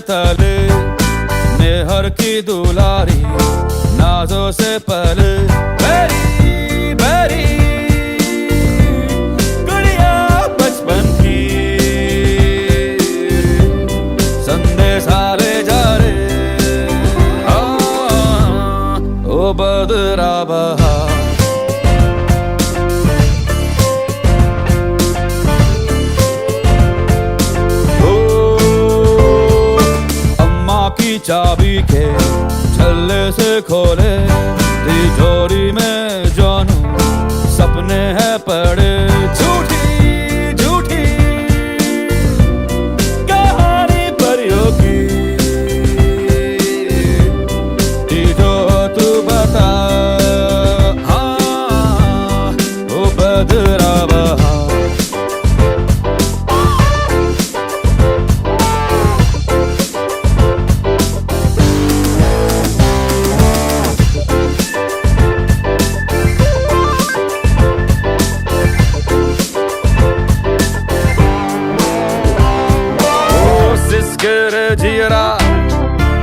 तले मेहर की दुलारी नाजों से पले बेरी बेरी गुड़िया बचपन की संदेशा ले जा रे ओ बदरा बहा चाबी के छल्ले से खोले तिजोरी में जानू सपने हैं पड़े झूठी झूठी कहानी परियों की जो तू बता हाँ वो बदरा बहा जियरा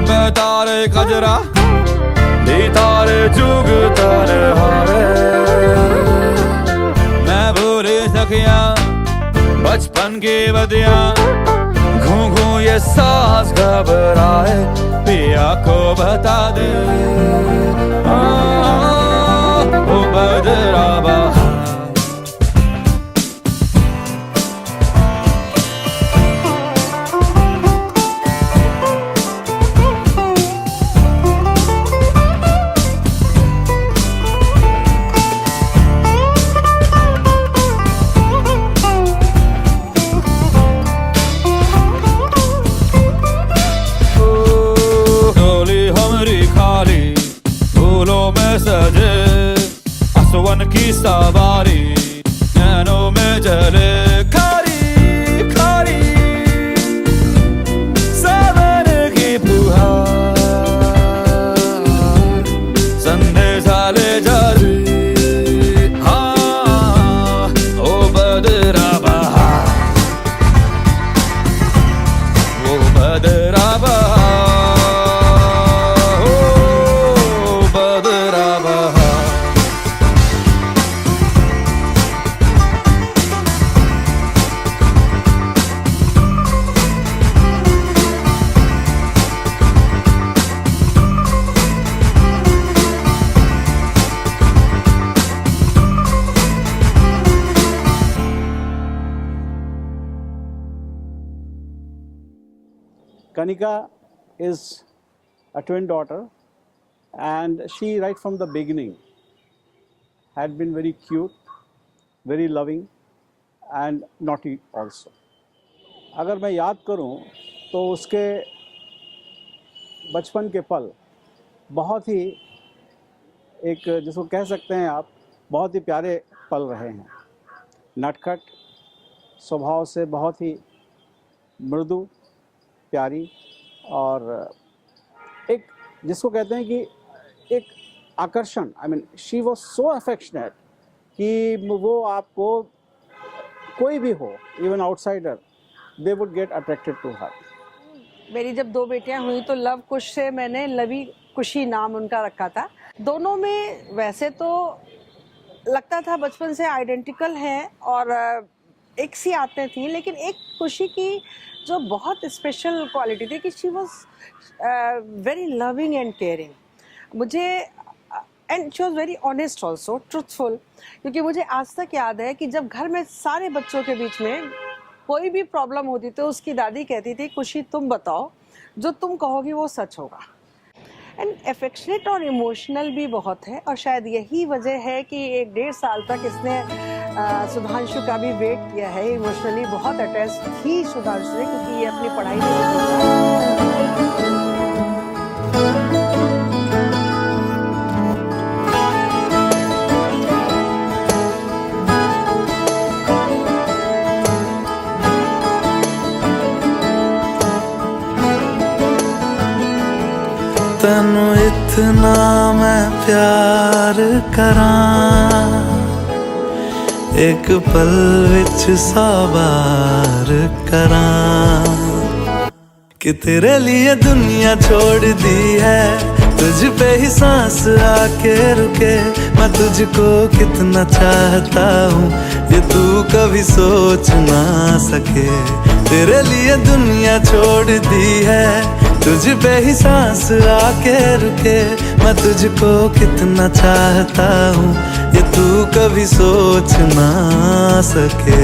बेतारे खजरा तारे जुग तारे हारे मैं भूले सकिया बचपन की बदिया घू घू ये सांस घबराए पिया को बता दे ओ बदरा बहा सजे आसवन की सवारी नैनों में जले खारी खारी सावन की फुहार संदेशा ले जा रे हाँ ओ बदरा बहा ओ बदरा बहा Kanika is a twin daughter, and she right from the beginning had been very cute, very loving and naughty also. अगर मैं याद करूं तो उसके बचपन के पल बहुत ही एक जिसको कह सकते हैं आप बहुत ही प्यारे पल रहे हैं। नटखट स्वभाव से बहुत ही मृदु प्यारी और एक जिसको कहते हैं कि एक आकर्षण I mean she was so affectionate कि वो आपको कोई भी हो even outsider they would get attracted to her. मेरी जब दो बेटियां हुई तो लव कुश से मैंने लवी कुशी नाम उनका रखा था। दोनों में वैसे तो लगता था बचपन से आइडेंटिकल है और एक सी आते थी, लेकिन एक खुशी की जो बहुत स्पेशल क्वालिटी थी कि she was very loving and caring. मुझे and she was very honest also, truthful, क्योंकि मुझे आज तक याद है कि जब घर में सारे बच्चों के बीच में कोई भी प्रॉब्लम होती तो उसकी दादी कहती थी खुशी तुम बताओ, जो तुम कहोगी वो सच होगा। एंड एफेक्शनेट और इमोशनल भी बहुत है, और शायद यही वजह है कि 1-1.5 साल तक इसने सुधांशु का भी वेट किया है। इमोशनली बहुत अटैच थी सुधांशु से, क्योंकि ये अपनी पढ़ाई तैनू इतना मैं प्यार करां, एक पल विच 100 बार करां, कि तेरे लिए दुनिया छोड़ दी है, तुझ पे ही सांस आके रुके। मैं तुझको कितना चाहता हूँ ये तू कभी सोच ना सके। तेरे लिए दुनिया छोड़ दी है, तुझ पे ही सांस आके रुके। मैं तुझको कितना चाहता हूँ ये तू कभी सोच ना सके।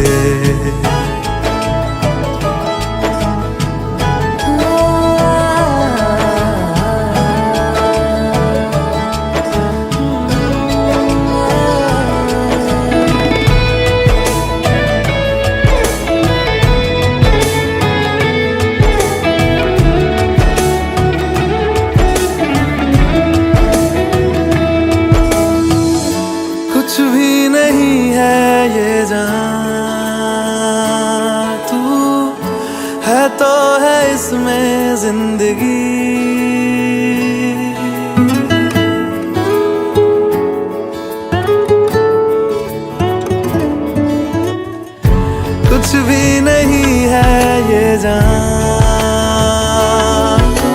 कुछ भी नहीं है ये जान, तू है तो है इसमें जिंदगी। कुछ भी नहीं है ये जान, तू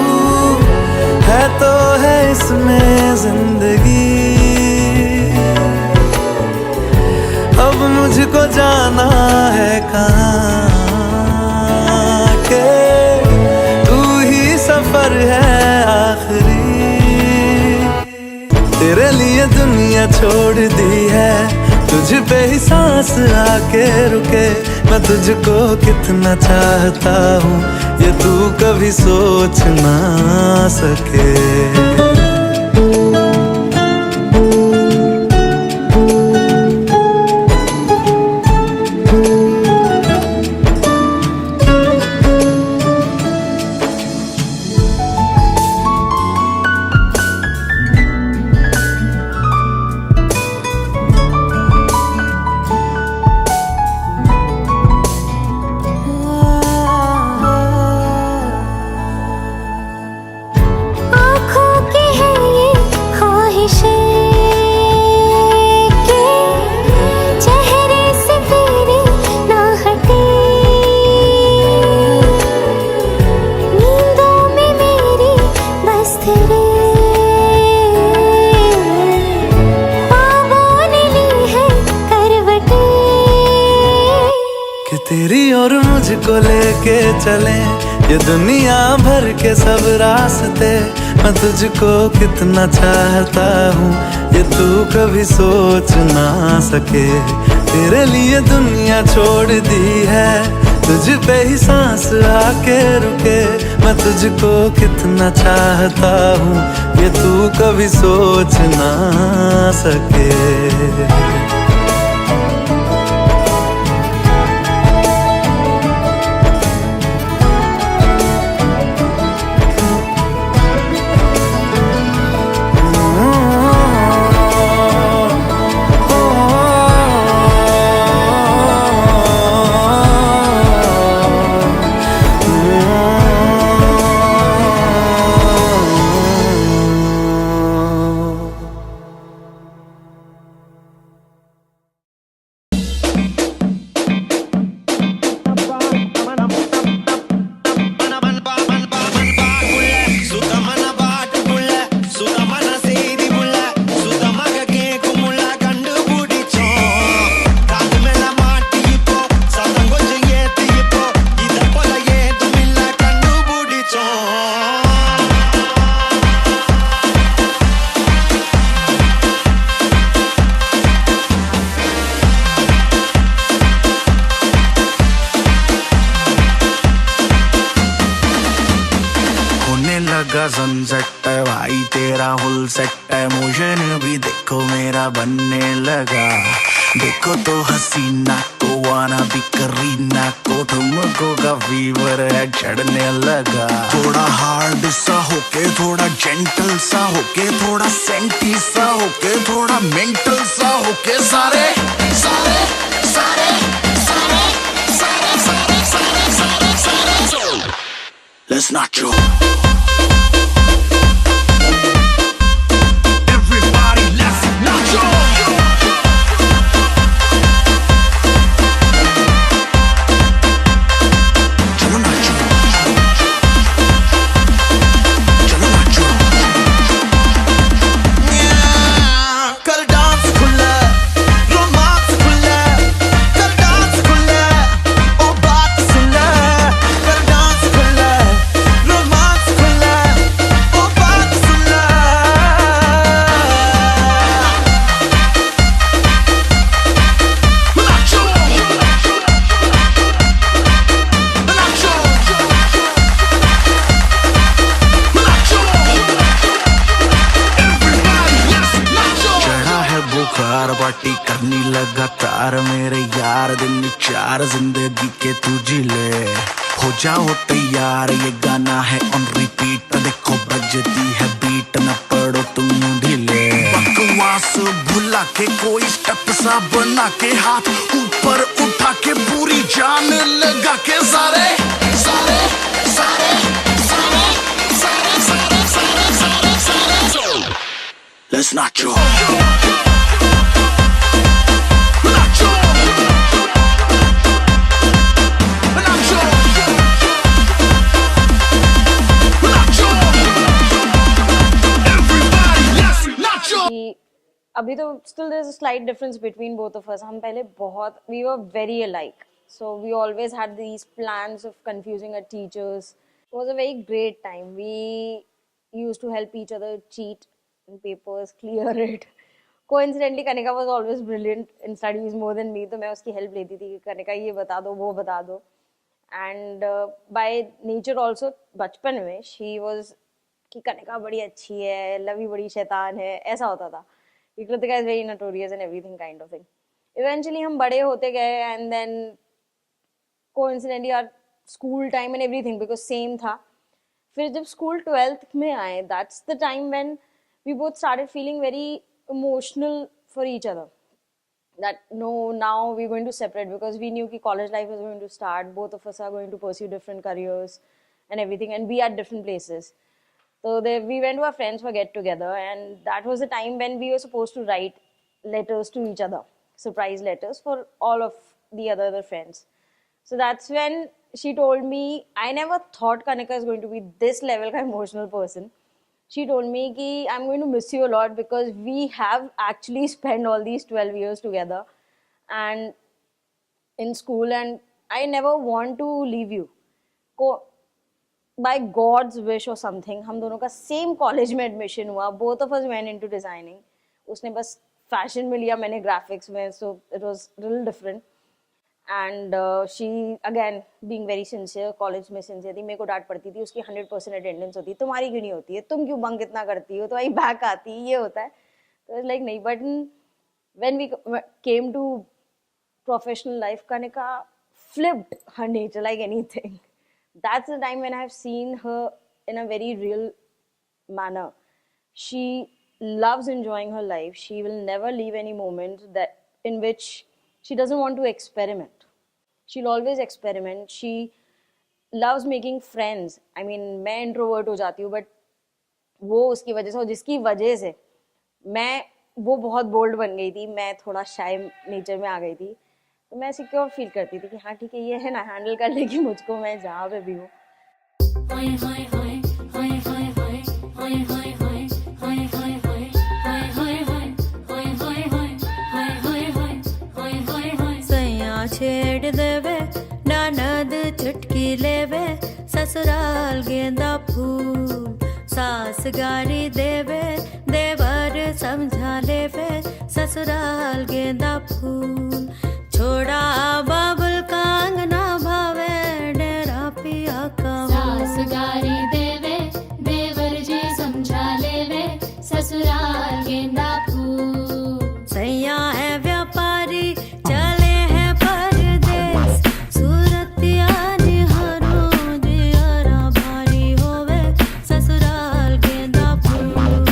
है तो है इसमें जिंदगी। अब मुझको जाना है कहाँ के तू ही सफर है आखिरी। तेरे लिए दुनिया छोड़ दी है, तुझ पे ही सांस आके रुके। मैं तुझको कितना चाहता हूँ ये तू कभी सोच ना सके। तेरी और मुझको लेके चले ये दुनिया भर के सब रास्ते। मैं तुझको कितना चाहता हूँ ये तू कभी सोच ना सके। तेरे लिए दुनिया छोड़ दी है, तुझ पे ही सांस आके रुके। मैं तुझको कितना चाहता हूँ ये तू कभी सोच ना सके। सनसेट है भाई तेरा फुल सेट है। मोशन भी देखो मेरा बनने लगा। देखो तो हसीना को वाना भी करीना को तुमको का फीवर है चढ़ने लगा। थोड़ा हार्ड सा होके थोड़ा जेंटल सा होके थोड़ा सेंटी सा होके थोड़ा मेंटल सा होके सारे सारे सारे सारे सारे सारे सारे सारे सारे Let's not joke. पार्टी करनी लगातार मेरे यार, दिन 4 जिंदगी के तू जी ले। हो जाओ तैयार, ये गाना है ऑन रिपीट, देखो बजती है बीट, न पड़ो तुम ढीले। बकवास भुला के कोई स्टेप सा बना के, हाथ ऊपर उठा के पूरी जान लगा के, सारे सारे सारे सारे सारे सारे सारे सारे सारे Let's nacho. Nacho. Nacho. Nacho. Everybody, let's nacho. कि अभी तो still there's a slight difference between both of us. हम पहले बहुत we were very alike, so we always had these plans of confusing our teachers. It was a very great time. We used to help each other cheat in papers, clear it. Coincidentally, Kanika was always brilliant in studies more than me, तो मैं उसकी help लेती थी कि कनिका ये बता दो वो बता दो. And by nature also बचपन में she was कि कनिका बड़ी अच्छी है, लवी बड़ी शैतान है, ऐसा होता था. Kritika is very notorious and everything kind of thing. Eventually हम बड़े होते गए and then coincidentally our school time and everything because same था. फिर जब school 12th में आए, that's the time when we both started feeling very emotional for each other. That no, now we're going to separate because we knew कि college life was going to start. Both of us are going to pursue different careers and everything, and be at different places. So we went to our friends for get together, and that was the time when we were supposed to write letters to each other, surprise letters for all of the other friends. So that's when she told me, I never thought Kanika is going to be this level ka emotional person. She told me कि I'm going to miss you a lot because we have actually spent all these 12 years together and in school, and I never want to leave you. By God's wish or something, हम दोनों का same college में admission हुआ. Both of us went into designing. उसने बस fashion में लिया, मैंने graphics में, so it was a little different. And she again being very sincere, college में sincere थी. मेरे को डांट पड़ती थी, उसकी 100% attendance होती, तुम्हारी क्यों नहीं होती है, तुम क्यों बंक इतना करती हो, तुम्हारी बैक आती, ये होता है. तो like नहीं, but when we came to professional life, Kanika flipped her nature like anything. That's the time when I've seen her in a very real manner. She loves enjoying her life. She will never leave any moment that in which she doesn't want to experiment. She'll always experiment. She loves making friends. I mean, मैं introvert हो जाती हूँ, but वो उसकी वजह से, और जिसकी वजह से मैं वो बहुत bold बन गई थी, मैं थोड़ा shy nature में आ गई थी, तो मैं सिक्योर फील करती थी कि हाँ ठीक है, ये है ना, हैंडल कर लेगी मुझको, मैं जहाँ पे भी हूँ. छेड़ देवे ननद चुटकी लेवे, ससुराल गेंदा फूल, सास गारी देवे, देवर समझा लेवे, ससुराल गेंदा फूल. छोड़ा बाबुल का अंगना भावे, डेरा पिया का सास गारी देवे, देवर जी समझा लेवे, ससुराल गेंदा फूल. सैया है व्यापारी, चले है परदेस, सूरतिया निहारो दियारा भारी होवे, ससुराल गेंदा फूल.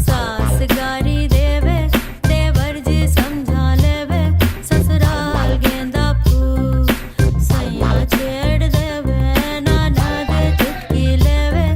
सास गारी देवे, देवर जी समझा लेवे, ससुराल गेंदा फूल. सैया छेड़ देवे ननद चुटकी लेवे,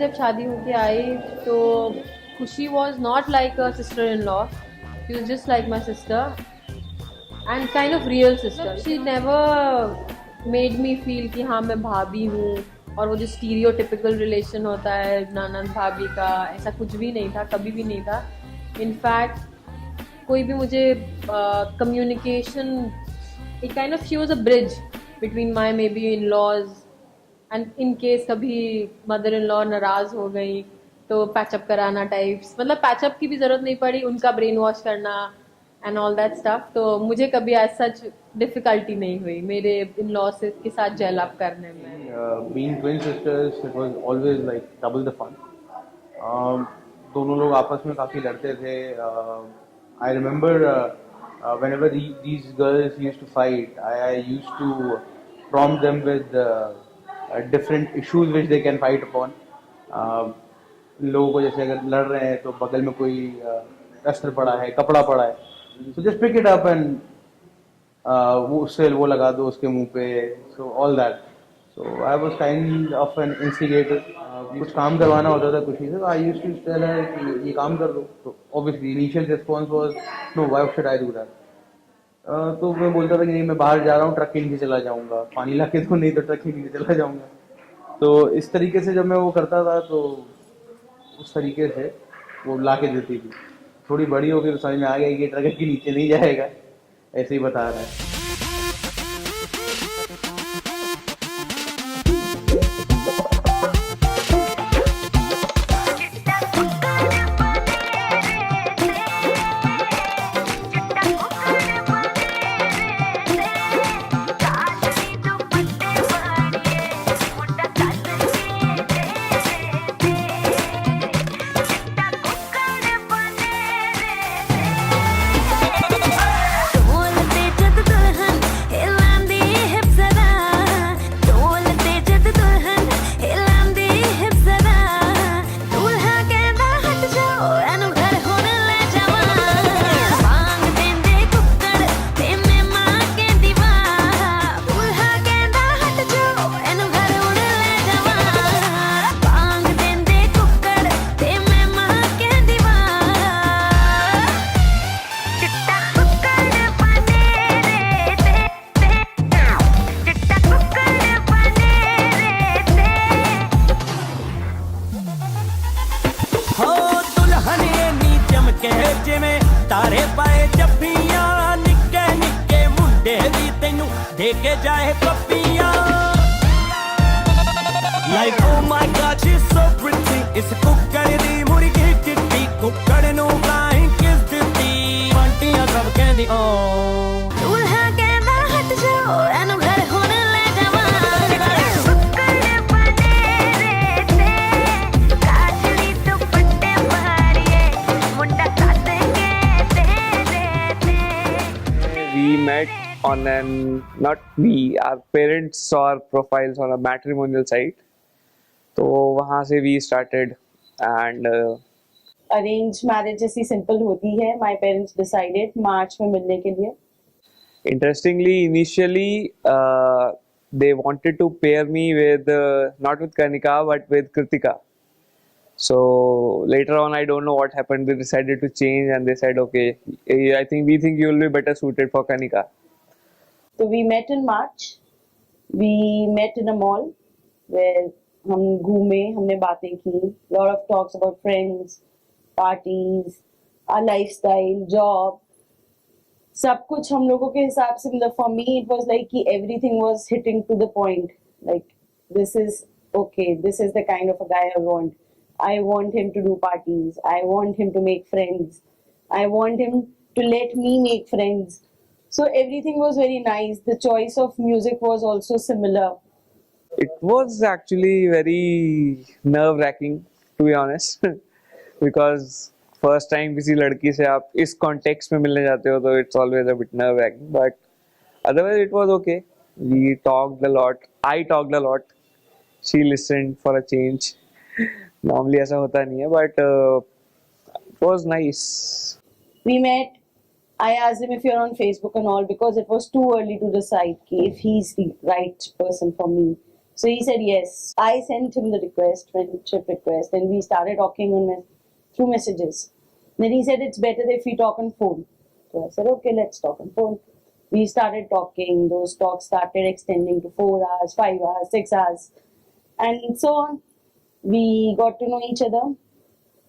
जब शादी होके आई तो खुशी was not like a sister-in-law. She was just like my sister and kind of real sister. She never made me feel कि हाँ मैं भाभी हूँ, और वो जो stereotypical relation होता है ननद भाभी का, ऐसा कुछ भी नहीं था, कभी भी नहीं था. In fact, कोई भी मुझे communication, it kind of, she was a bridge between my maybe in-laws, and in case कभी mother-in-law नाराज़ हो गई तो पैचअप कराना टाइप्स, मतलब पैचअप की भी ज़रूरत नहीं पड़ी, उनका ब्रेन वॉश करना एंड ऑल दैट स्टफ. तो मुझे कभी एज सच डिफ़िकल्टी नहीं हुई मेरे इन लॉ से के साथ जेल अप करने में. Being twin sisters, it was always like double the fun. दोनों लोग आपस में काफ़ी लड़ते थे. I remember whenever these girls used to fight, I used to prompt them with different issues which they can fight upon. लोगों को जैसे अगर लड़ रहे हैं तो बगल में कोई अस्त्र पड़ा है, कपड़ा पड़ा है, so just pick it up and वो उससे वो लगा दो उसके मुंह पे. So all that. So I was kind of an instigator. कुछ काम करवाना होता था खुशी से, I used to tell her कि ये काम कर दो. So obviously initial response was no, why should I do that? तो मैं बोलता था कि नहीं, मैं बाहर जा रहा हूँ, ट्रक के नीचे चला जाऊँगा, पानी ला के दो, नहीं तो ट्रक के नीचे चला जाऊँगा. तो इस तरीके से जब मैं वो करता था तो उस तरीके से वो ला के देती थी. थोड़ी बड़ी हो गई तो समझ में आ गया कि ट्रक के नीचे नहीं जाएगा, ऐसे ही बता रहा है. Like oh my god, she's so pretty. It's a कुक्कड़ दी मुर्गी चिट्टी, कुक्कड़ नू flying kiss ਦਿੱਤੀ, ਬੰਟੀਆਂ ਸਭ ਕਹਿੰਦੀ ਓ दूल्हा कहना हट जाओ एनु घर हुण ले जावां, कुक्कड़ बने रे काजली दुपट्टे मारिए मुंडा काट के दे. We met on an, not we, our parents saw our profiles on a matrimonial site, तो वहाँ से we started and arrange marriage जैसी सिंपल होती है. माय पेरेंट्स डिसाइडेड मार्च में मिलने के लिए. interestingly initially they wanted to pair me with not with Kanika but with Kritika. So later on I don't know what happened, they decided to change and they said okay, we think you will be better suited for Kanika. So we met in March. We met in a mall where हम घूमे, हमने बातें की. Lot of talks about friends, parties, our lifestyle, job. सब कुछ हम लोगों के हिसाब से, मतलब for me it was like कि everything was hitting to the point. Like this is okay, this is the kind of a guy I want. I want him to do parties. I want him to make friends. I want him to let me make friends. So everything was very nice. The choice of music was also similar. It was actually very nerve-wracking to be honest because first time किसी लड़की से आप इस context में मिलने जाते हो तो it's always a bit nerve-wracking, but otherwise it was okay. We talked a lot. I talked a lot. She listened for a change. Normally ऐसा होता नहीं है, but it was nice. We met. I asked him if you're on Facebook and all because it was too early to decide if he's the right person for me. So he said yes. I sent him the request, friendship request, and we started talking through messages. Then he said it's better if we talk on phone. So I said, okay, let's talk on phone. We started talking. Those talks started extending to 4 hours, 5 hours, 6 hours, and so on. We got to know each other.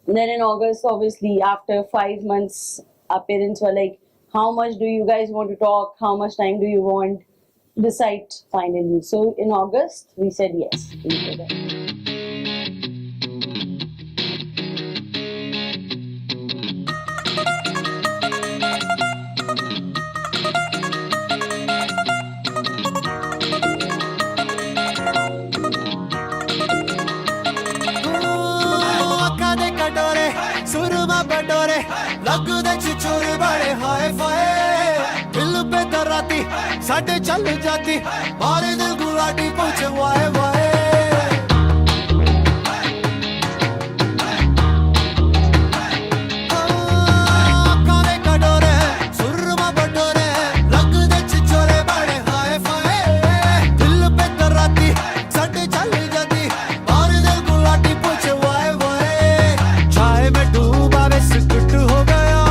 Then in August, obviously, after 5 months, our parents were like, how much do you guys want to talk? How much time do you want? Decide finally. So in August, we said yes to each other. सुरमा बटोरे लगदे चुचुर बड़े हाय फाय दिल पे तराती साडे चल जाती मारे दिल गुलाटी पूछे वाए वाए काले कटोरे सुरमा बटोरे लगदे चुचुर बड़े हाय फाय दिल पे तराती साडे चल जाती मारे दिल गुलाटी पूछे वाए वाए चाय में डूबा वे सिकुट हो गया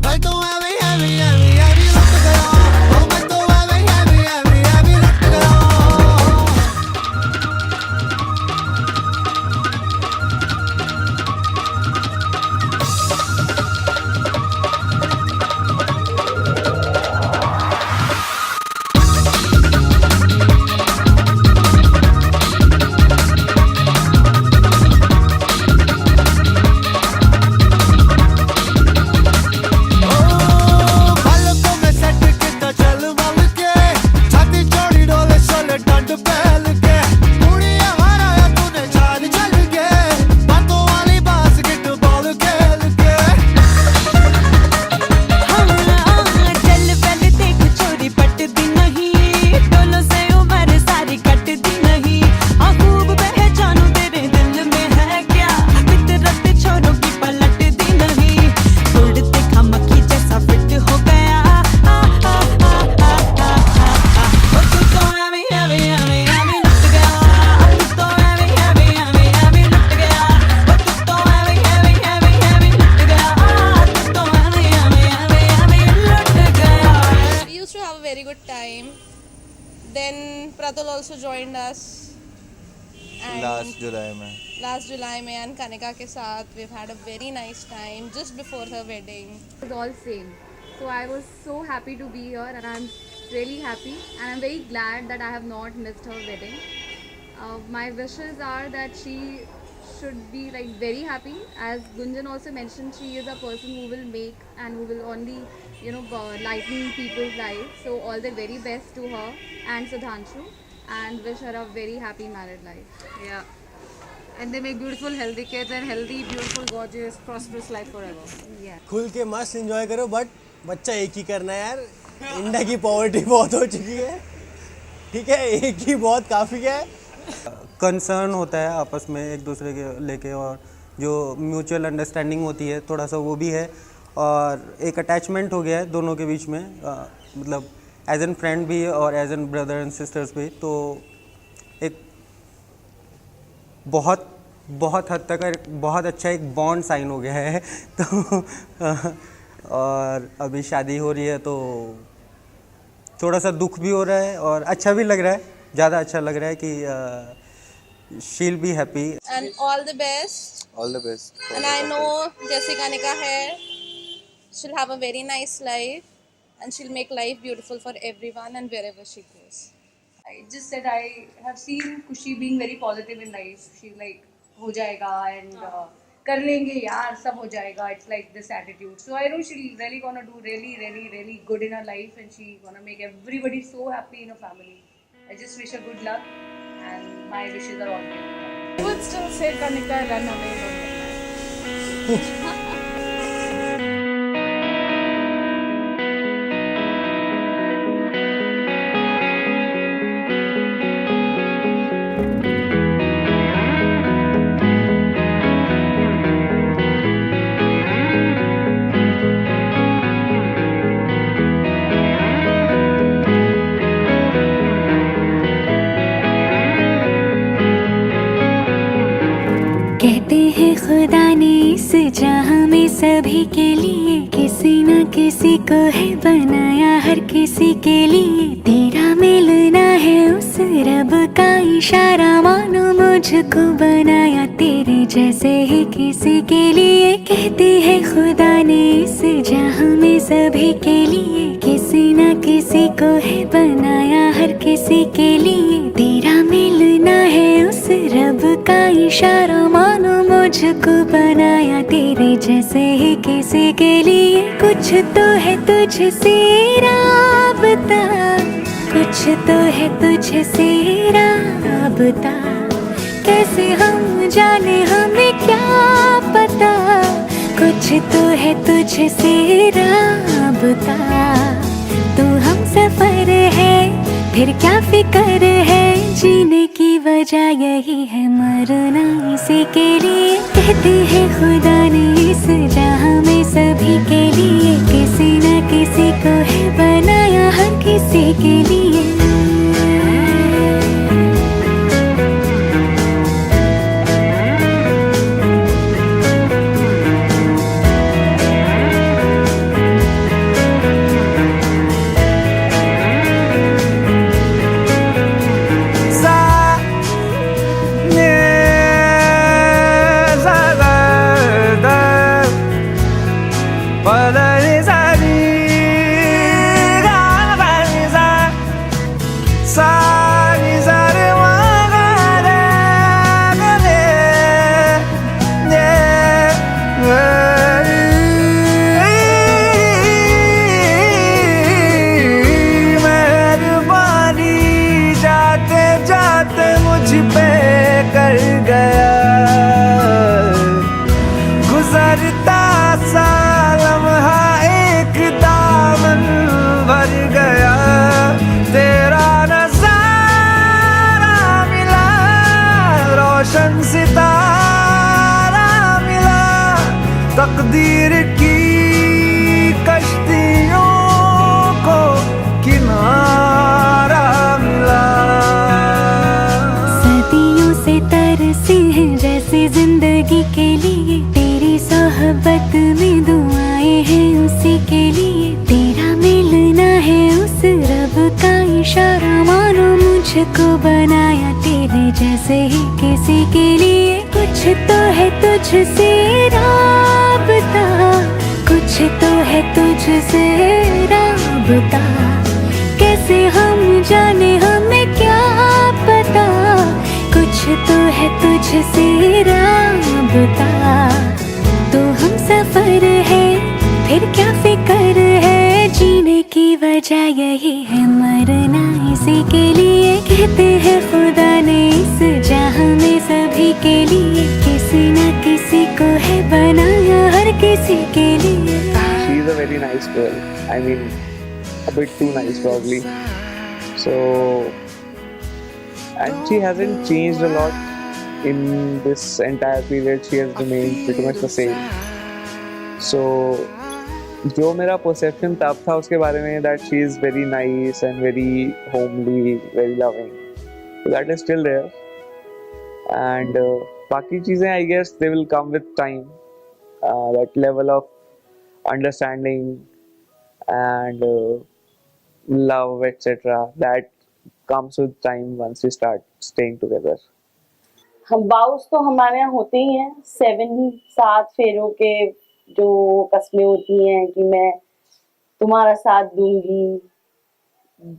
मैं तो हैवी हैवी हैवी हैवी लुट गया ओ मैं तो हैवी हैवी हैवी हैवी लुट गया बालों में सेट कितना चल मल के छाती चौड़ी डोले सोले डंड पहल के कुड़िया हराया तूने चाल चल के बातों वाली बास्केट बॉल खेल के चल पहले देख चोरी पटती नहीं डोलों से उम्र सारी कटती नहीं खूब पहचानू तेरे दिल में है क्या फितरत छोरों की पलटती नहीं उड़ते खमकी जैसा फिट हो गया तू तो हैवी हैवी हैवी हैवी लुट गया तू तो हैवी हैवी हैवी हैवी लुट गया तू तो हैवी हैवी हैवी हैवी लुट गया तू तो हैवी हैवी हैवी हैवी लुट गया We used to have a very good time. Then Pratul also joined us. And Last July में last July में and Kanika के साथ we've had a very nice time just before her wedding. It was all same. So I was so happy to be here and I'm really happy and I'm very glad that I have not missed her wedding. My wishes are that she should be like very happy. As Gunjan also mentioned, she is a person who will make and who will only lighten people's lives. So all the very best to her and Sudhanshu and wish her a very happy married life. Yeah. And they make beautiful, healthy kids and healthy, beautiful, gorgeous, prosperous life forever. Yeah. खुल के मस्त enjoy करो but बच्चा एक ही करना है यार India की पॉवर्टी बहुत हो चुकी है ठीक है एक ही बहुत काफ़ी है कंसर्न होता है आपस में एक दूसरे के लेके और जो म्यूचुअल अंडरस्टैंडिंग होती है थोड़ा सा वो भी है और एक अटैचमेंट हो गया है दोनों के बीच में मतलब एज एन फ्रेंड भी और as an brother and sisters भी तो एक बहुत बहुत हद तक बहुत अच्छा एक बॉन्ड साइन हो गया है तो और अभी शादी हो रही है तो थोड़ा सा दुख भी हो रहा है और अच्छा भी लग रहा है ज़्यादा अच्छा लग रहा है कि she'll be happy And all the best. All the best. And I know Jessica Kanika hai. She'll have a very nice life and she'll make life beautiful for everyone and wherever she goes. I just said I have seen Kushi being very positive in life. She's like, हो जाएगा and कर लेंगे यार सब हो जाएगा. It's like this attitude. So I know she's really gonna do really good in her life and she's gonna make everybody so happy in her family. I just wish her good luck and my wishes are all good. I would still say Kanika run away from the man. सभी के लिए किसी न किसी को है बनाया, हर किसी के लिए तेरा मिलना है उस रब का इशारा, मानो मुझको बनाया तेरे जैसे ही किसी के लिए, कहती है खुदा ने इस जहां में सभी के लिए किसी न किसी को है बनाया, हर किसी के लिए तेरा मिलना है उस रब का इशारा, मानो मुझको बनाया तेरे जैसे ही किसी के लिए। कुछ तो है तुझसे राबता, कुछ तो है तुझसे राबता, कैसे हम जाने हमें क्या पता, कुछ तो है तुझसे राबता। तो हम सफर है फिर क्या फिक्र है, जीने की वजह यही है मरना इसी के लिए, कहते हैं खुदा ने इस जहां में सभी के लिए किसी न किसी को है बनाया, हर किसी के लिए। गुजरता सा लम्हा एक दामन भर गया, तेरा नजारा मिला, रोशन सितारा मिला, तकदीर की कश्तियों को किनारा मिला। सदियों से तरसी है जैसे जिंदगी के लिए, तेरी सोहबत में दुआएं हैं उसी के लिए, तेरा मिलना है उस रब का इशारा, मानो मुझको बनाया तेरे जैसे ही किसी के लिए। कुछ तो है तुझसे राबता, कुछ तो है तुझसे राबता, कैसे हम जाने हमें क्या पता, कुछ तो है तुझसे राबता। तो हम सफर है फिर क्या फिक्र है, जीने की वजह यही है मरना इसी के लिए, कहते हैं खुदा ने इस जहां में सभी के लिए किसी न किसी को है बनाया, हर किसी के लिए। She is a very nice girl. I mean, a bit too nice probably. So, and she hasn't changed a lot in this entire period. She has remained pretty much the same. So, जो मेरा perception तब था उसके बारे में that she is very nice and very homely, very loving. So that is still there. And बाकी चीजें I guess they will come with time. That level of understanding and love, etc. That comes with time once we start staying together. हम बाउस तो हमारे यहाँ होते ही हैं, 7 फेरों के जो कस्में होती हैं कि मैं तुम्हारा साथ दूंगी,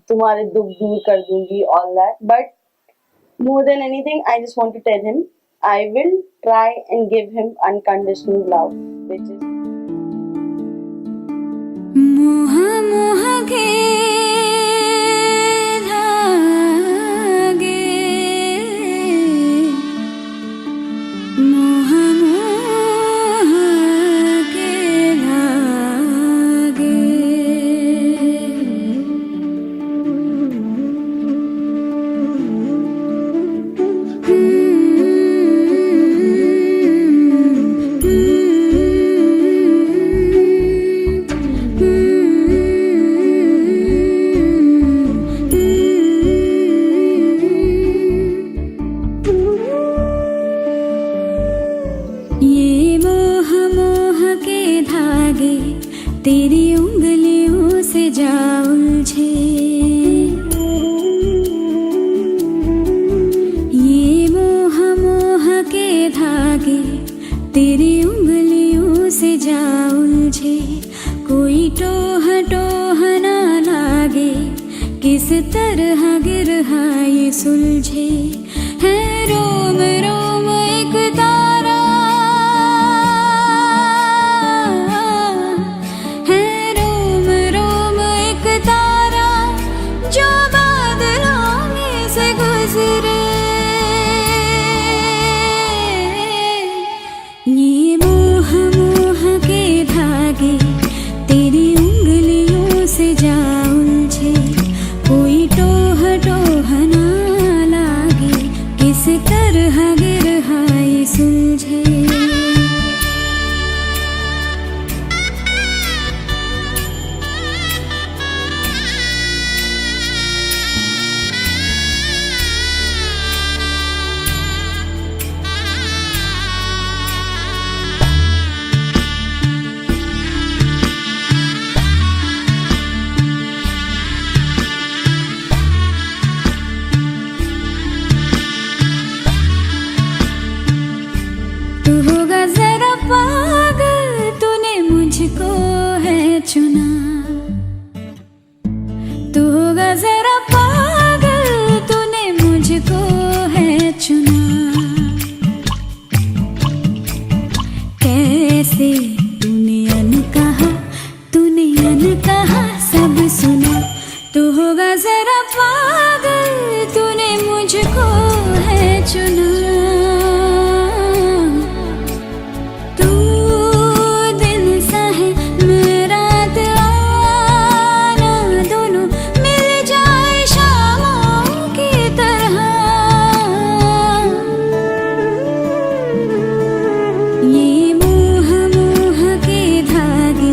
तुम्हारे दुख दूर कर दूंगी, all that. But more than anything, I just want to tell him I will try and give him unconditional love, which is मोह मोह के धागे, मोह मोह के धागे, तेरी उंगलियों से जा उलझे ये मोह मोह के धागे, तेरी उंगलियों से जा उलझे, कोई टोह टोह ना लागे, किस तरह गिरहा ये सुलझे, है रोम रोम एक तारा, है रोम रोम एक तारा, जो बादलों में से गुजरे, ये मोह मोह के धागे, तेरी उंगलियों से जा उलझे, कोई टोह टोह ना लागे, किस तरह गिरहा ये सुलझे। तू होगा जरा पागल, तूने मुझको है चुना, तू होगा जरा पागल, तूने मुझको है चुना, कैसे तूने अन कहा सब सुना, तू होगा जरा पागल, तूने मुझको है चुना, ये मोह मोह के धागे,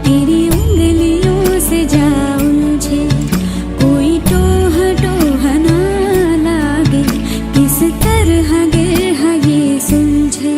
तेरी उंगलियों से जा उलझे, कोई टोह टोह ना लागे, किस तरह गिरहा ये सुलझे।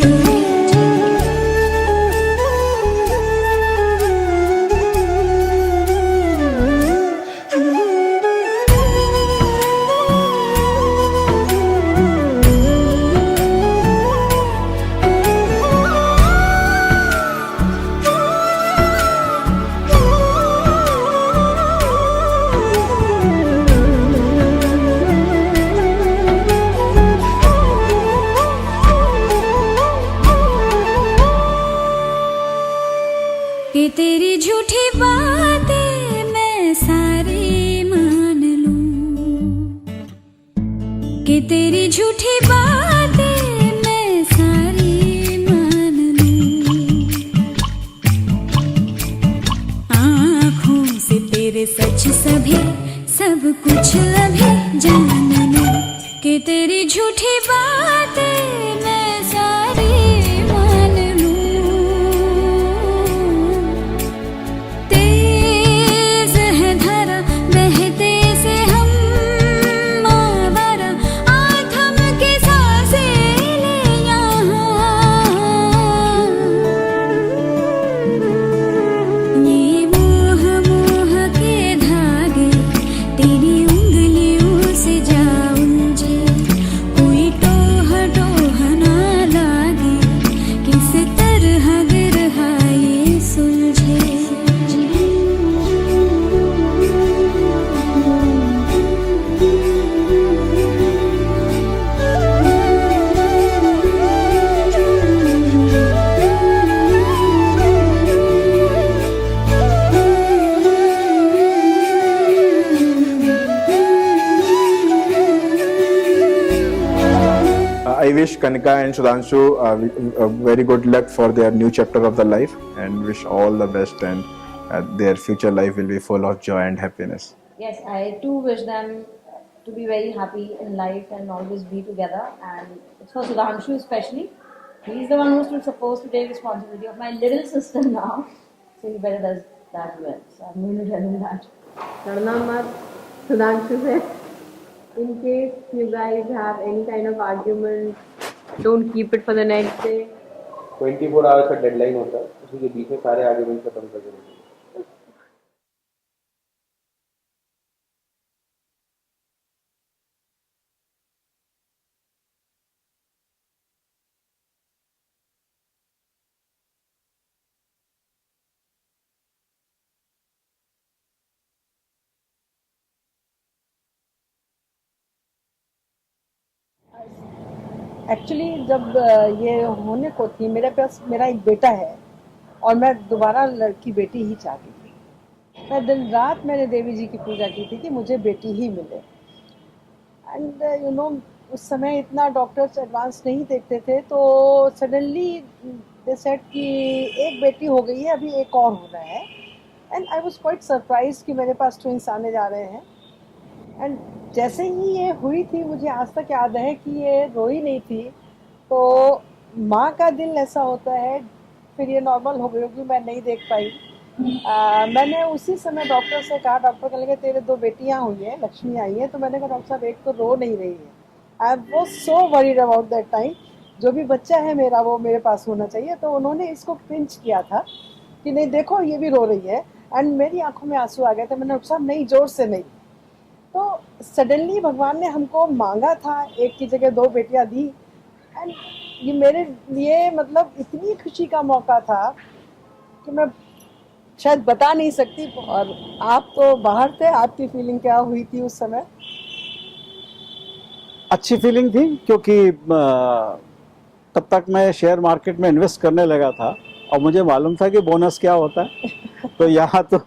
कि तेरी झूठी बातें मैं सारी मान लूं, कि तेरी झूठी बातें मैं सारी मान लूं, आँखों से तेरे सच सभी सब कुछ अभी जान लूं, कि तेरी झूठी बातें मैं सारी मान लूं, तेज है धारा बहते से हम मावरा, आथम के सांसें ले यहाँ, ये मोह मोह के धागे, तेरी उंगलियों से जा उलझे, कोई टोह टोह ना लागे, किस तरह गिरहा ये सुलझे। I wish Kanika and Sudhanshu very good luck for their new chapter of the life, and wish all the best, and their future life will be full of joy and happiness. Yes, I too wish them to be very happy in life and always be together. And it's for Sudhanshu especially. He's the one who's supposed to take responsibility of my little sister now. So he better does that well. So I'm going to tell him that. लड़ना मत सुधांशु से. In case you guys have any kind of argument, don't keep it for the next day. 24 hours का deadline होता है, उसी के बीच में सारे आर्ग्यूमेंट खत्म कर देंगे. एक्चुअली जब ये होने को थी, मेरे पास मेरा एक बेटा है और मैं दोबारा लड़की बेटी ही चाहती थी। मैं दिन रात मैंने देवी जी की पूजा की थी कि मुझे बेटी ही मिले। एंड यू नो, उस समय इतना डॉक्टर्स एडवांस नहीं देखते थे, तो सडनली दे सेड कि एक बेटी हो गई है, अभी एक और हो रहा है। And I was quite surprise कि मेरे पास ट्विंस आने जा रहे हैं। एंड जैसे ही ये हुई थी, मुझे आज तक याद है कि ये रोई नहीं थी। तो माँ का दिल ऐसा होता है। फिर ये नॉर्मल हो गई होगी, मैं नहीं देख पाई। मैंने उसी समय डॉक्टर से कहा, डॉक्टर कहने लगे तेरे 2 बेटियां हुई हैं, लक्ष्मी आई है। तो मैंने कहा डॉक्टर साहब एक तो रो नहीं रही है। I was so worried about that time. जो भी बच्चा है मेरा वो मेरे पास होना चाहिए। तो उन्होंने इसको पिंच किया था कि नहीं देखो ये भी रो रही है। एंड मेरी आंखों में आंसू आ गए थे। मैंने डॉक्टर साहब नहीं, जोर से नहीं। तो सडनली भगवान ने हमको मांगा था, एक की जगह 2 बेटियां दी। एंड ये मेरे लिए मतलब इतनी खुशी का मौका था कि मैं शायद बता नहीं सकती। और आप तो बाहर थे, आपकी फीलिंग क्या हुई थी उस समय? अच्छी फीलिंग थी, क्योंकि तब तक मैं शेयर मार्केट में इन्वेस्ट करने लगा था और मुझे मालूम था कि बोनस क्या होता है। तो यहाँ तो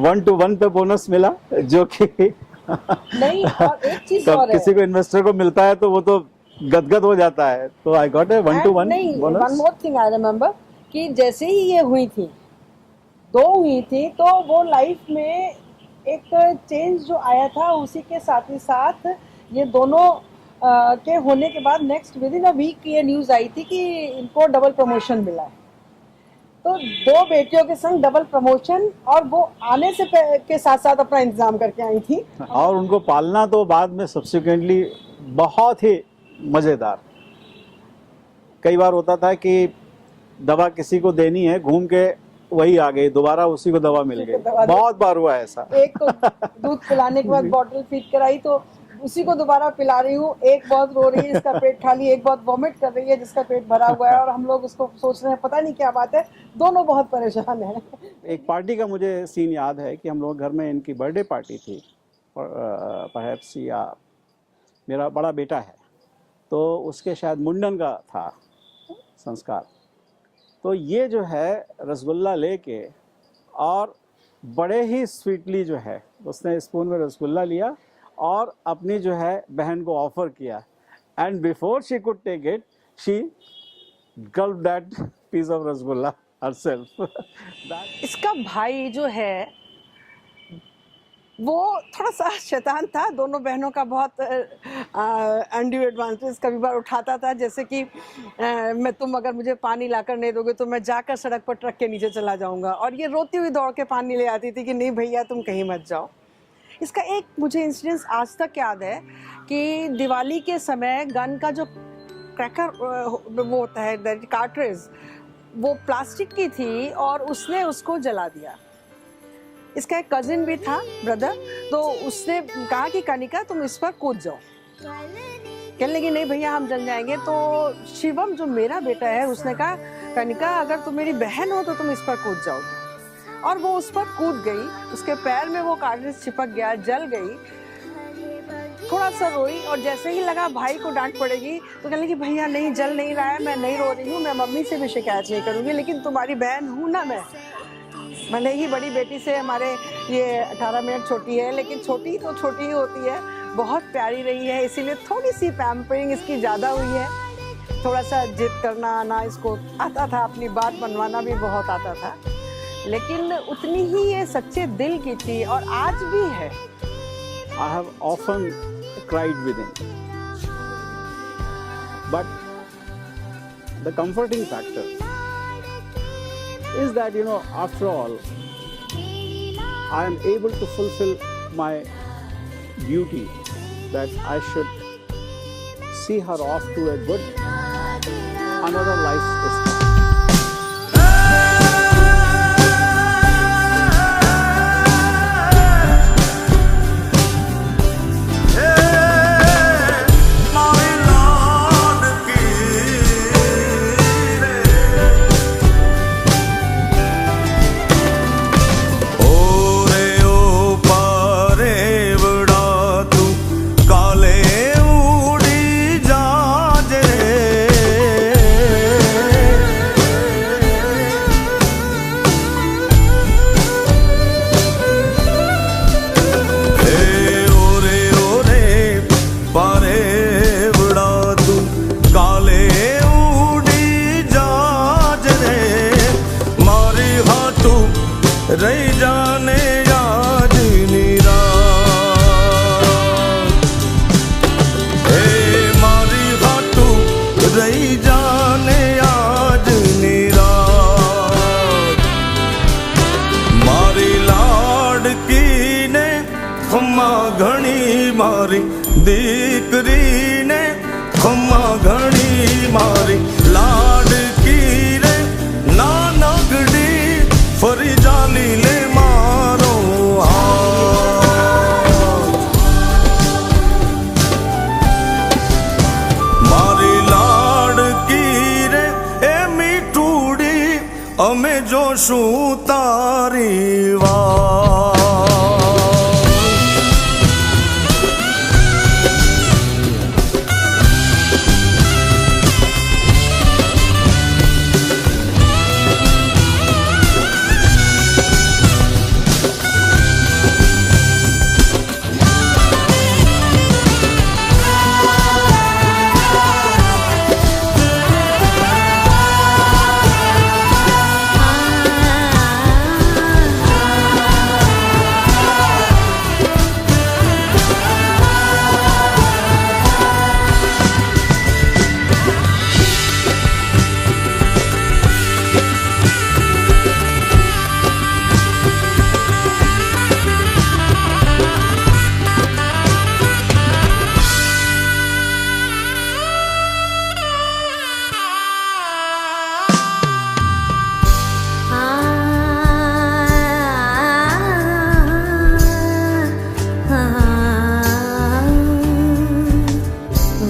1 to 1 पे बोनस मिला, जो कि नहीं, और एक चीज और है, किसी को इन्वेस्टर को मिलता है तो वो तो गदगद हो जाता है। तो आई गॉट ए 1 to 1 नहीं, bonus. One more thing I remember कि जैसे ही ये हुई थी, 2 हुई थी, तो वो लाइफ में एक चेंज जो आया था, उसी के साथ ही साथ ये दोनों के होने के बाद next within a week ये न्यूज आई थी कि इनको डबल प्रमोशन मिला है। तो 2 बेटियों के संग डबल प्रमोशन, और वो आने से के साथ साथ अपना इंतजाम करके आई थी। और उनको पालना तो बाद में सब्सिक्वेंटली बहुत ही मज़ेदार। कई बार होता था कि दवा किसी को देनी है, घूम के वही आ गई, दोबारा उसी को दवा मिल गई। बहुत बार हुआ ऐसा। एक को दूध पिलाने के बाद बॉटल फीड कराई तो उसी को दोबारा पिला रही हूँ। एक बहुत रो रही है, इसका पेट खाली, एक बहुत वॉमिट कर रही है जिसका पेट भरा हुआ है, और हम लोग उसको सोच रहे हैं पता नहीं क्या बात है। दोनों बहुत परेशान हैं। एक पार्टी का मुझे सीन याद है कि हम लोग घर में, इनकी बर्थडे पार्टी थी, परहैप्स, या मेरा बड़ा बेटा है तो उसके शायद मुंडन का था संस्कार। तो ये जो है रसगुल्ला लेके, और बड़े ही स्वीटली जो है उसने स्पून में रसगुल्ला लिया और अपनी जो है बहन को ऑफर किया। And before she could take it, she gulp that piece of rasgulla herself. इसका भाई जो है वो थोड़ा सा शैतान था। दोनों बहनों का बहुत अनड्यू एडवांटेज कभी बार उठाता था। जैसे कि मैं, तुम अगर मुझे पानी लाकर नहीं दोगे तो मैं जाकर सड़क पर ट्रक के नीचे चला जाऊंगा, और ये रोती हुई दौड़ के पानी ले आती थी कि नहीं भैया तुम कहीं मत जाओ। इसका एक मुझे इंसिडेंस आज तक याद है कि दिवाली के समय गन का जो क्रैकर वो होता है, कार्ट्रिज, वो प्लास्टिक की थी और उसने उसको जला दिया। इसका एक कजिन भी था, ब्रदर, तो उसने कहा कि कनिका तुम इस पर कूद जाओ। कहने लगी नहीं भैया हम जल जाएंगे। तो शिवम जो मेरा बेटा है उसने कहा कनिका अगर तुम मेरी बहन हो तो तुम इस पर कूद जाओगी। और वो उस पर कूद गई, उसके पैर में वो कार्ट्रिज चिपक गया, जल गई। थोड़ा सा रोई और जैसे ही लगा भाई को डांट पड़ेगी तो कहने लगी भैया नहीं जल नहीं रहा है, मैं नहीं रो रही हूँ, मैं मम्मी से भी शिकायत नहीं करूँगी, लेकिन तुम्हारी बहन हूँ ना मैं। भले ही बड़ी बेटी से हमारे ये 18 मिनट छोटी है, लेकिन छोटी तो छोटी ही होती है, बहुत प्यारी रही है, इसीलिए थोड़ी सी पैम्परिंग इसकी ज़्यादा हुई है। थोड़ा सा जिद करना आना इसको आता था, अपनी बात मनवाना भी बहुत आता था, लेकिन उतनी ही ये सच्चे दिल की थी और आज भी है। I have often cried with him, but the comforting factor is that, you know, after all, I am able to fulfill my duty, that I should see her off to a good, another life is coming. काले उड़ी जा जे रही जाने आज निराश हे मारी खाटू रही जाने आज निराश मारी लाडकी ने खम्मा घणी मारी दीकरी ने खम्मा घणी मारी लाडकी रे नानकड़ी फरी जाली ले मारो हाथ मारी लाडकी रे ए मीठूड़ी अमे जोशू तारी वात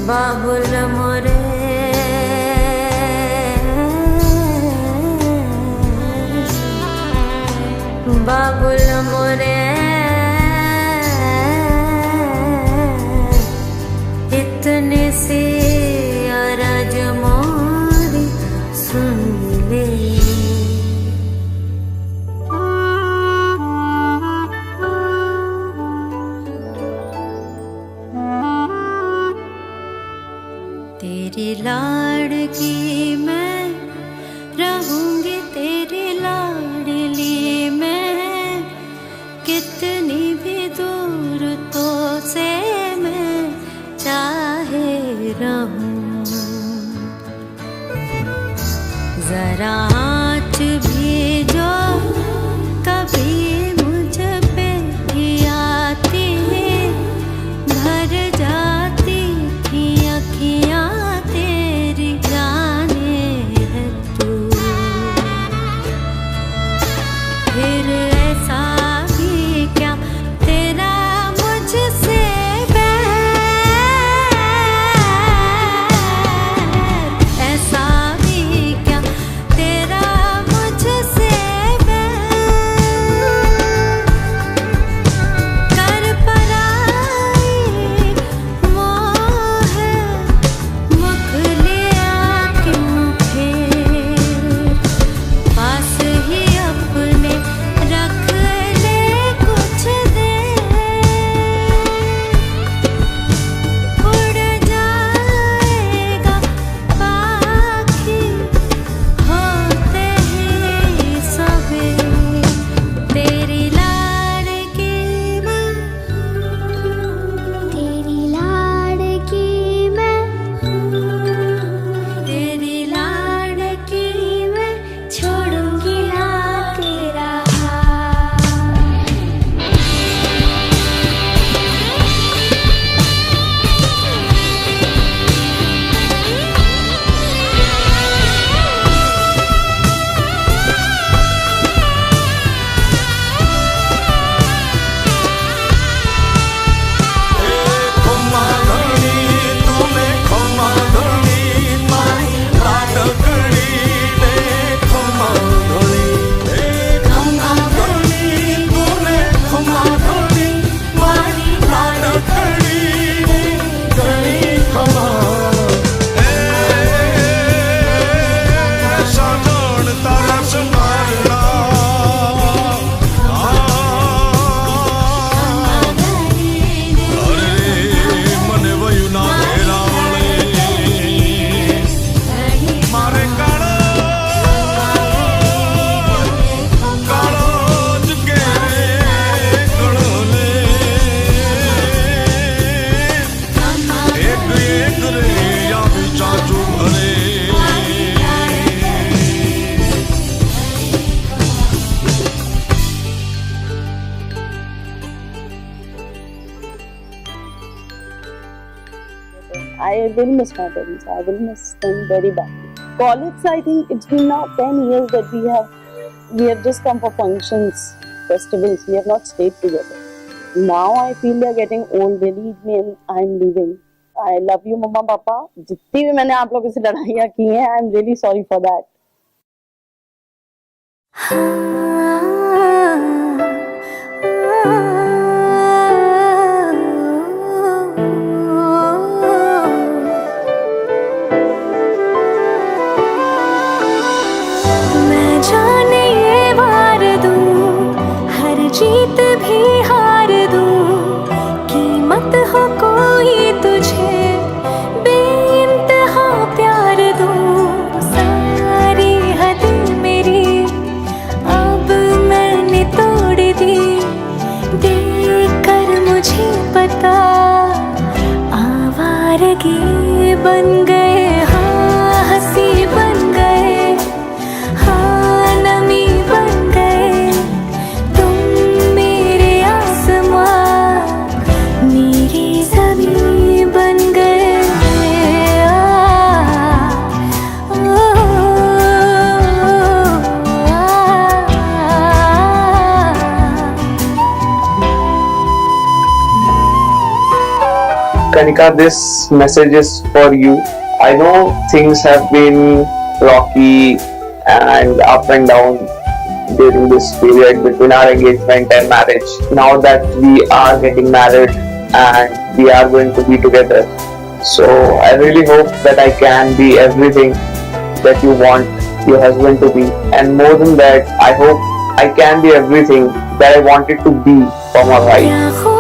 बाबुल मोरे बाबुल मोरे इतने से अरज मोरी सुन ले तेरी लाड़की मैं रहूंगी तेरी लाडली मैं कितनी भी दूर तो से मैं चाहे रहूं जरा आँच भी जो कभी मुझ पे भी आती भर जाती थी अखियाँ तेरी जाने है तू फिर ऐसा भी क्या तेरा मुझसे बैर ऐसा भी क्या तेरा मुझसे कर पराई मोह मुख लिया क्यों फिर पास ही अपने रख I will miss my parents. I will miss them very badly. College, I think it's been now 10 years that we have just come for functions, festivals. We have not stayed together. Now I feel they are getting old. They leave me and I'm leaving. I love you, Mama, Papa. जितनी भी मैंने आप लोगों से लड़ाइयाँ की हैं, I'm really sorry for that. मैं जाने ये वार दूं, हर जीत भी हार दूं, कीमत हो कोई तुझे बेइंतहा प्यार दूं, सारी हद मेरी अब मैंने तोड़ दी, देखकर मुझे पता आवारगी बन गए, हाँ हंसी बन गए, हाँ नमी बन गए, तुम मेरे आसमां मेरी ज़मीं बन गए। Kanika, this message is for you. I know things have been rocky and up and down during this period between our engagement and marriage. Now that we are getting married and we are going to be together, so I really hope that I can be everything that you want your husband to be, and more than that, I hope I can be everything that I wanted to be for my wife.